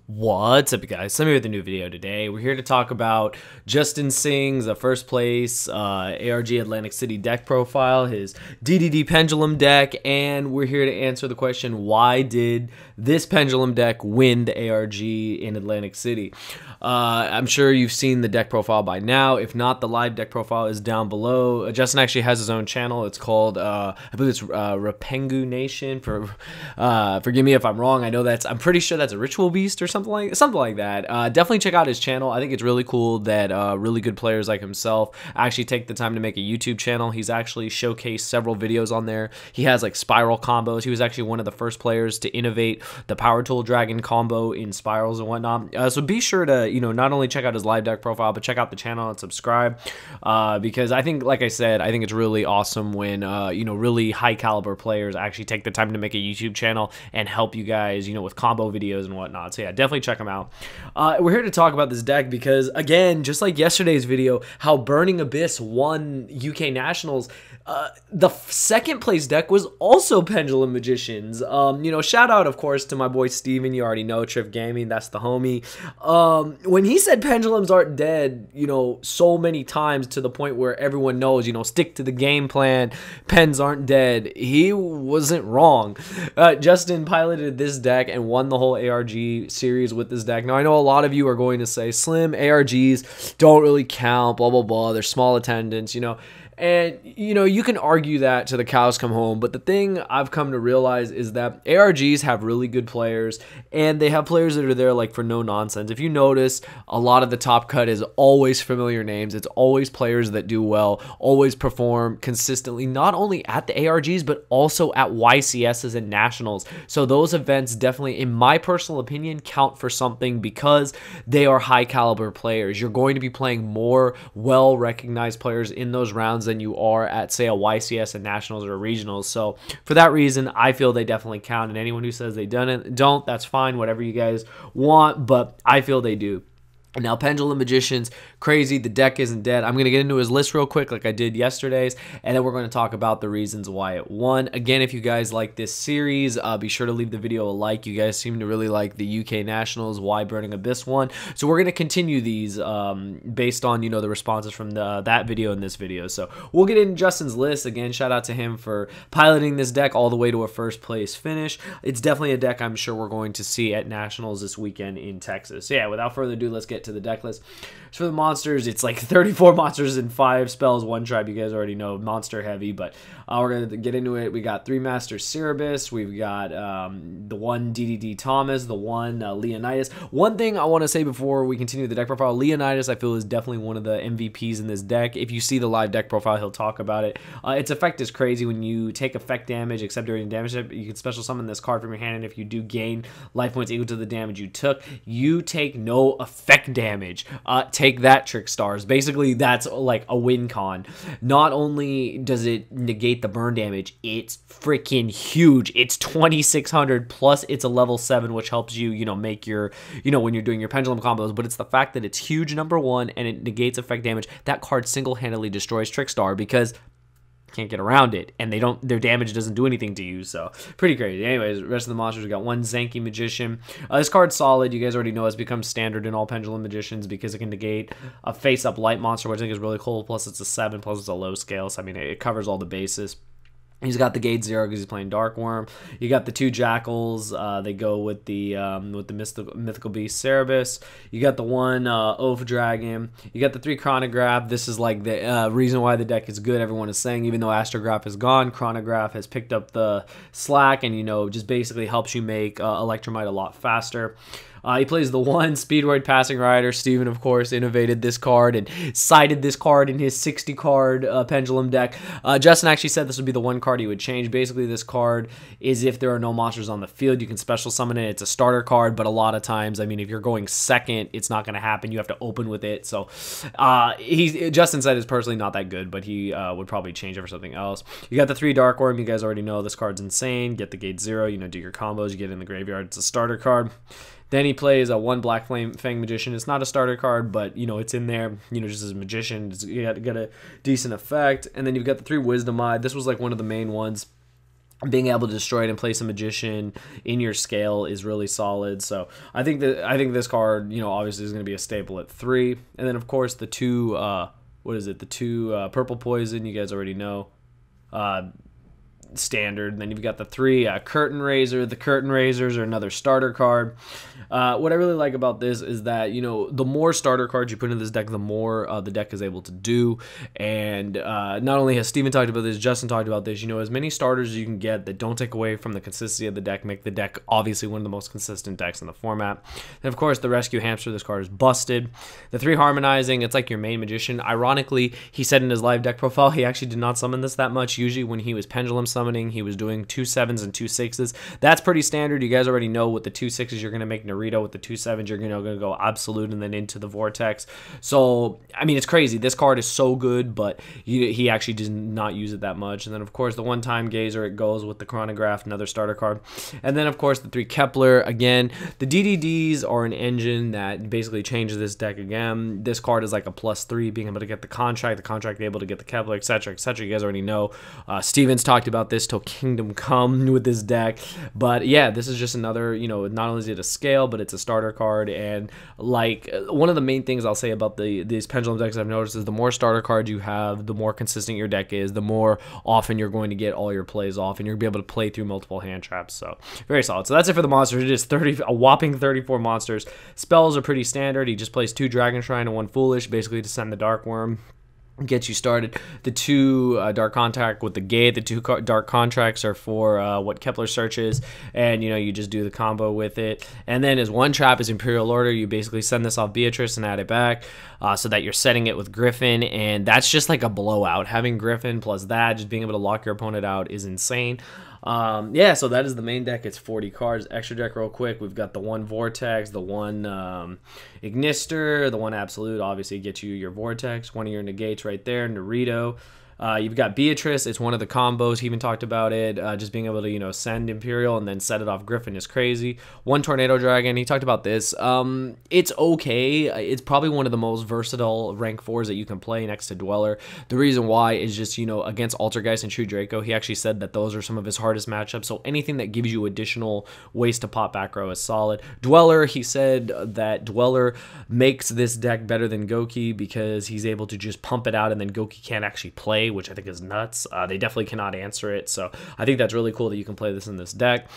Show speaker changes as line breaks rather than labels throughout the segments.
What's up, guys? Slim here with a new video today. We're here to talk about Justin Singh's first place ARG Atlantic City deck profile, his DDD Pendulum deck, and we're here to answer the question, why did this Pendulum deck win the ARG in Atlantic City? I'm sure you've seen the deck profile by now. If not, the live deck profile is down below. Justin actually has his own channel. It's called, I believe it's Rapengu Nation. Forgive me if I'm wrong. I'm pretty sure that's a Ritual Beast or something like that. Definitely check out his channel. I think it's really cool that really good players like himself actually take the time to make a YouTube channel. He's actually showcased several videos on there. He has like spiral combos. He was actually one of the first players to innovate the Power Tool Dragon combo in spirals and whatnot. So be sure to not only check out his live deck profile, but check out the channel and subscribe, because I think, like I said, I think it's really awesome when really high caliber players actually take the time to make a YouTube channel and help you guys with combo videos and whatnot. So yeah, definitely check them out. We're here to talk about this deck because, again, just like yesterday's video, how Burning Abyss won UK Nationals, the second place deck was also Pendulum Magicians. Shout out, of course, to my boy Steven. You already know, Triff Gaming, that's the homie. When he said pendulums aren't dead, so many times to the point where everyone knows, stick to the game plan, pens aren't dead, he wasn't wrong. Justin piloted this deck and won the whole ARG series with this deck. Now, I know a lot of you are going to say, Slim, ARGs don't really count, blah, blah, blah, they're small attendance, And, you can argue that to the cows come home, but the thing I've come to realize is that ARGs have really good players, and they have players that are there like for no nonsense. If you notice, a lot of the top cut is always familiar names. It's always players that do well, always perform consistently, not only at the ARGs, but also at YCSs and Nationals. So those events definitely, in my personal opinion, count for something because they are high caliber players. You're going to be playing more well-recognized players in those rounds than you are at, say, a YCS and Nationals or Regionals. So for that reason, I feel they definitely count, and anyone who says they don't, that's fine, whatever you guys want, but I feel they do. Now, Pendulum Magicians, crazy, the deck isn't dead. I'm going to get into his list real quick like I did yesterday's, and then we're going to talk about the reasons why it won. Again, if you guys like this series, be sure to leave the video a like. You guys seem to really like the UK Nationals, why Burning Abyss won. So we're going to continue these based on, the responses from that video and this video. So we'll get into Justin's list. Again, shout out to him for piloting this deck all the way to a first place finish. It's definitely a deck I'm sure we're going to see at Nationals this weekend in Texas. So yeah, without further ado, let's get to the deck list. So for the monsters, it's like 34 monsters and 5 spells, 1 tribe. You guys already know, monster heavy, but we're going to get into it. We got 3 Master Cerebus. We've got the 1 DDD Thomas, the 1 Leonidas. One thing I want to say before we continue the deck profile, Leonidas I feel is definitely one of the MVPs in this deck. If you see the live deck profile, he'll talk about it. Its effect is crazy. When you take effect damage, except during damage, you can special summon this card from your hand, and if you do gain life points equal to the damage you took, you take no effect damage. Take that, Trick Stars. Basically, that's like a win con. Not only does it negate the burn damage, it's freaking huge. It's 2600 plus it's a level 7, which helps you, make your, when you're doing your pendulum combos, but it's the fact that it's huge, number 1, and it negates effect damage. That card single-handedly destroys Trickstar because can't get around it, and their damage doesn't do anything to you, so pretty crazy. Anyways, the rest of the monsters, we got 1 Zanky Magician. This card's solid. You guys already know it's become standard in all Pendulum Magicians because it can negate a face-up light monster, which I think is really cool, plus it's a 7, plus it's a low scale, so I mean, it covers all the bases. He's got the Gate 0 because he's playing Dark Worm. You got the 2 Jackals. They go with the mythical beast Cerebus. You got the 1 Oath Dragon. You got the 3 Chronograph. This is like the reason why the deck is good. Everyone is saying, even though Astrograph is gone, Chronograph has picked up the slack and just basically helps you make Electromite a lot faster. He plays the 1 Speedroid Passing Rider. Steven, of course, innovated this card and cited this card in his 60-card Pendulum deck. Justin actually said this would be the 1 card he would change. Basically, this card is if there are no monsters on the field, you can special summon it. It's a starter card, but a lot of times, I mean, if you're going second, it's not going to happen. You have to open with it. So Justin said it's personally not that good, but he would probably change it for something else. You got the 3 Dark Worm. You guys already know this card's insane. Get the Gate 0, do your combos. You get it in the graveyard. It's a starter card. Then he plays a 1 Black Fang Magician. It's not a starter card, but, it's in there, just as a magician. You got a decent effect. And then you've got the 3 Wisdom Eye. This was like one of the main ones being able to destroy it and place a magician in your scale is really solid. So I think this card, obviously is going to be a staple at 3. And then of course the two the two purple poison, you guys already know. Standard. And then you've got the 3 curtain raiser. The curtain raisers are another starter card. What I really like about this is that the more starter cards you put in this deck, the more the deck is able to do. And not only has Steven talked about this, Justin talked about this, as many starters as you can get that don't take away from the consistency of the deck make the deck obviously one of the most consistent decks in the format. And of course the rescue hamster, this card is busted. The 3 harmonizing, it's like your main magician. Ironically, he said in his live deck profile he actually did not summon this that much. Usually when he was pendulum summoning, he was doing 2 7s and 2 6s. That's pretty standard. You guys already know with the 2 6s you're going to make Naruto, with the 2 7s you're going to go absolute and then into the vortex. So I mean, it's crazy. This card is so good, but he actually did not use it that much. And then of course the one-time gazer, it goes with the chronograph, another starter card. And then of course the 3 Kepler. Again, the DDDs are an engine that basically changes this deck again. This card is like a +3, being able to get the contract able to get the Kepler, etc., etc. You guys already know. Steven's talked about this till Kingdom Come with this deck. But yeah, this is just another, not only is it a scale, but it's a starter card. And like one of the main things I'll say about these pendulum decks I've noticed is the more starter cards you have, the more consistent your deck is, the more often you're going to get all your plays off, and you'll be able to play through multiple hand traps. So very solid. So that's it for the monsters. It is a whopping 34 monsters. Spells are pretty standard. He just plays 2 Dragon Shrine and 1 Foolish, basically to send the Dark Worm. Get you started. The 2 Dark Contact with the Gate. The 2 Dark Contracts are for what Kepler searches, and you just do the combo with it. And then his 1 trap is Imperial Order. You basically send this off Beatrice and add it back, so that you're setting it with Griffin, and that's just like a blowout. Having Griffin plus that, just being able to lock your opponent out is insane. Yeah, so that is the main deck. It's 40 cards. Extra deck real quick. We've got the 1 Vortex, the 1 Ignister, the 1 Absolute. Obviously, get you your Vortex. 1 of your negates right there. Naruto. You've got Beatrice. It's one of the combos. He even talked about it. Just being able to, send Imperial and then set it off Griffin is crazy. 1 Tornado Dragon. He talked about this. It's okay. It's probably one of the most versatile rank 4s that you can play next to Dweller. The reason why is just, against Altergeist and True Draco, he actually said that those are some of his hardest matchups. So anything that gives you additional ways to pop back row is solid. Dweller, he said that Dweller makes this deck better than Goki because he's able to just pump it out and then Goki can't actually play, which I think is nuts. They definitely cannot answer it, so I think that's really cool that you can play this in this deck.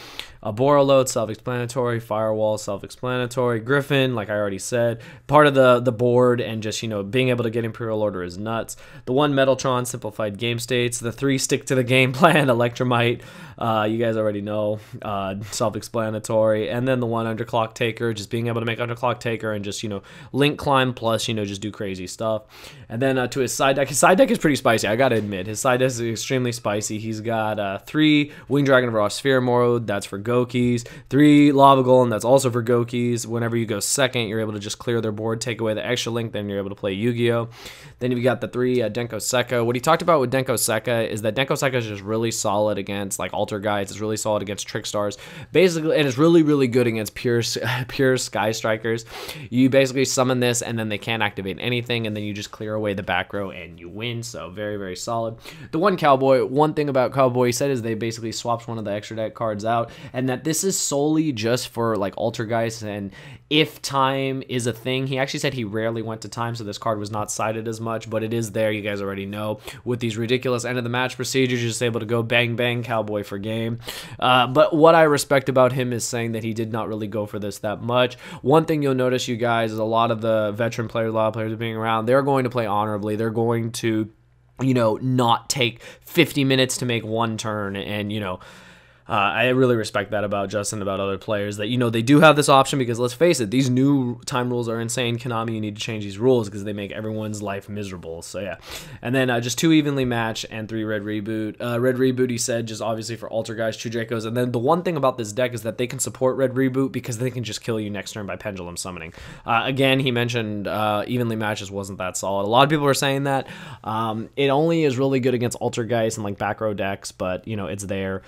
Borreload, self-explanatory. Firewall, self-explanatory. Griffin, like I already said, part of the board, and just, being able to get Imperial Order is nuts. The 1 Metaltron, simplified game states. The 3 stick to the game plan, Electromite, you guys already know, self-explanatory. And then the 1 Underclock Taker, just being able to make Underclock Taker and just, link climb plus, just do crazy stuff. And then to his side deck is pretty spicy, I gotta admit. His side deck is extremely spicy. He's got 3 Winged Dragon of Raw Sphere mode, that's for Gokis. 3 Lava Golem, that's also for Gokis. Whenever you go second, you're able to just clear their board, take away the extra link, then you're able to play Yu-Gi-Oh! Then you've got the 3 Denko Sekka. What he talked about with Denko Sekka is that Denko Sekka is just really solid against like Alter Guides. It's really solid against Trick Stars, basically, and it's really, really good against pure Sky Strikers. You basically summon this, and then they can't activate anything, and then you just clear away the back row, and you win. So very, very solid. The 1 Cowboy, one thing about Cowboy, he said is they basically swapped one of the extra deck cards out, and that this is solely just for like Altergeist, and if time is a thing. He actually said he rarely went to time, so this card was not cited as much, but it is there. You guys already know with these ridiculous end of the match procedures, you're just able to go bang bang Cowboy for game. But what I respect about him is saying that he did not really go for this that much. One thing you'll notice, you guys, is a lot of the veteran players, a lot of players being around, they're going to play honorably. They're going to, not take 50 minutes to make 1 turn, and, I really respect that about Justin, about other players, that, they do have this option, because let's face it, these new time rules are insane. Konami, you need to change these rules because they make everyone's life miserable. So yeah. And then just 2 evenly match and 3 red reboot. Red reboot, he said, just obviously for Alter Guys, True Dracos. And then the one thing about this deck is that they can support red reboot because they can just kill you next turn by pendulum summoning. Again, he mentioned evenly matches wasn't that solid. A lot of people are saying that. It only is really good against Alter Guys and like back row decks, but it's there.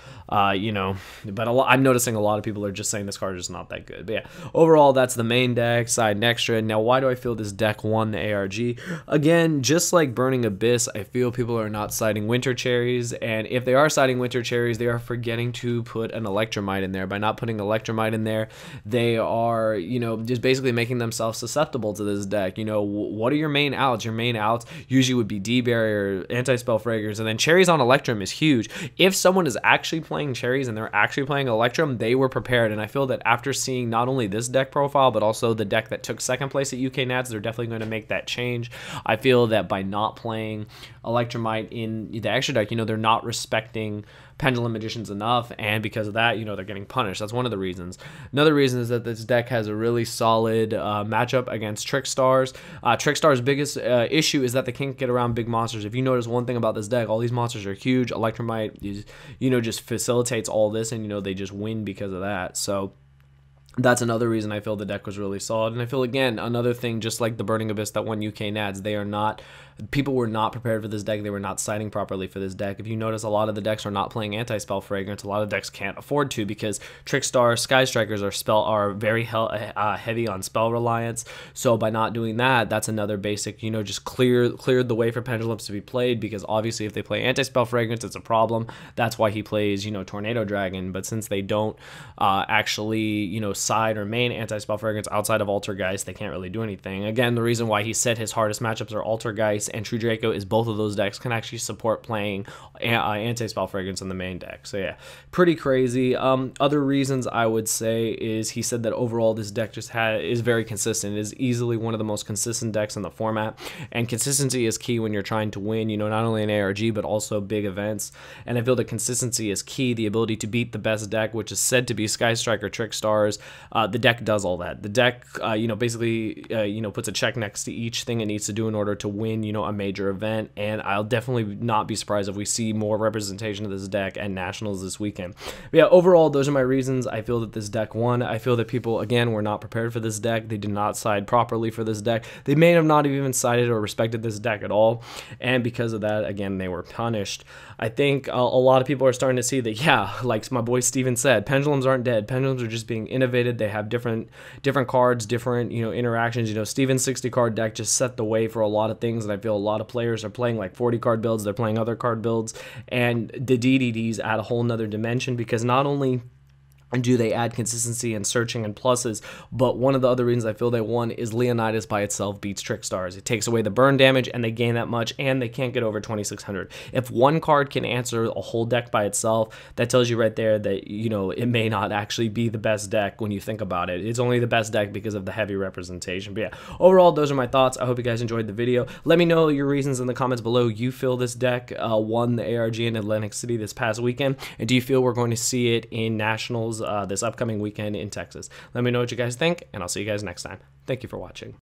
you know, but I'm noticing a lot of people are just saying this card is just not that good. But yeah, overall, that's the main deck, side and extra. Now, why do I feel this deck won the ARG? Again, just like Burning Abyss, I feel people are not siding Winter Cherries, and if they are siding Winter Cherries, they are forgetting to put an Electromite in there. By not putting Electromite in there, they are, you know, just basically making themselves susceptible to this deck. You know, what are your main outs? Your main outs usually would be D-Barrier, Anti-Spell Fragrance, and then Cherries on Electrum is huge. If someone is actually playing Cherries and they're actually playing Electrum, they were prepared, and I feel that after seeing not only this deck profile, but also the deck that took second place at UK Nats, they're definitely going to make that change. I feel that by not playing Electromite in the extra deck, you know, they're not respecting Pendulum Magicians enough, and because of that, you know, they're getting punished. That's one of the reasons. Another reason is that this deck has a really solid matchup against Trickstars. Trickstar's biggest issue is that they can't get around big monsters. If you notice one thing about this deck, all these monsters are huge. Electromite is, you know, just facilitates all this, and, you know, they just win because of that. So that's another reason I feel the deck was really solid. And I feel, again, another thing, just like the Burning Abyss that won UK Nats, they are not, people were not prepared for this deck. They were not siding properly for this deck. If you notice, a lot of the decks are not playing Anti-Spell Fragrance. A lot of decks can't afford to, because Trickstar, Sky Strikers are very heavy on spell reliance. So by not doing that, that's another basic, you know, just cleared the way for Pendulums to be played, because obviously if they play Anti-Spell Fragrance, it's a problem. That's why he plays, you know, Tornado Dragon. But since they don't actually, you know, side or main Anti-Spell Fragrance outside of Altergeist, they can't really do anything. Again, the reason why he said his hardest matchups are Altergeist and True Draco is both of those decks can actually support playing Anti-Spell Fragrance in the main deck. So yeah, pretty crazy. Other reasons I would say is he said that overall this deck just is very consistent. It is easily one of the most consistent decks in the format, and consistency is key when you're trying to win, you know, not only in ARG but also big events. And I feel that consistency is key. The ability to beat the best deck, which is said to be Sky Striker Trickstars, the deck does all that. The deck, you know, basically, you know, puts a check next to each thing it needs to do in order to win, you know, a major event. And I'll definitely not be surprised if we see more representation of this deck at Nationals this weekend. But yeah, overall, those are my reasons I feel that this deck won. I feel that people, again, were not prepared for this deck. They did not side properly for this deck. They may have not even sided or respected this deck at all. And because of that, again, they were punished. I think a lot of people are starting to see that, yeah, like my boy Steven said, pendulums aren't dead. Pendulums are just being innovated. They have different cards, different, you know, interactions. You know, Steven's 60 card deck just set the way for a lot of things, and I feel a lot of players are playing like 40 card builds. They're playing other card builds, and the DDDs add a whole nother dimension, because not only do they add consistency and searching and pluses, but one of the other reasons I feel they won is Leonidas by itself beats Trickstars. It takes away the burn damage, and they gain that much, and they can't get over 2600. If one card can answer a whole deck by itself, that tells you right there that, you know, it may not actually be the best deck when you think about it. It's only the best deck because of the heavy representation. But yeah, overall, those are my thoughts. I hope you guys enjoyed the video. Let me know your reasons in the comments below. You feel this deck won the ARG in Atlantic City this past weekend, and do you feel we're going to see it in Nationals this upcoming weekend in Texas? Let me know what you guys think, and I'll see you guys next time. Thank you for watching.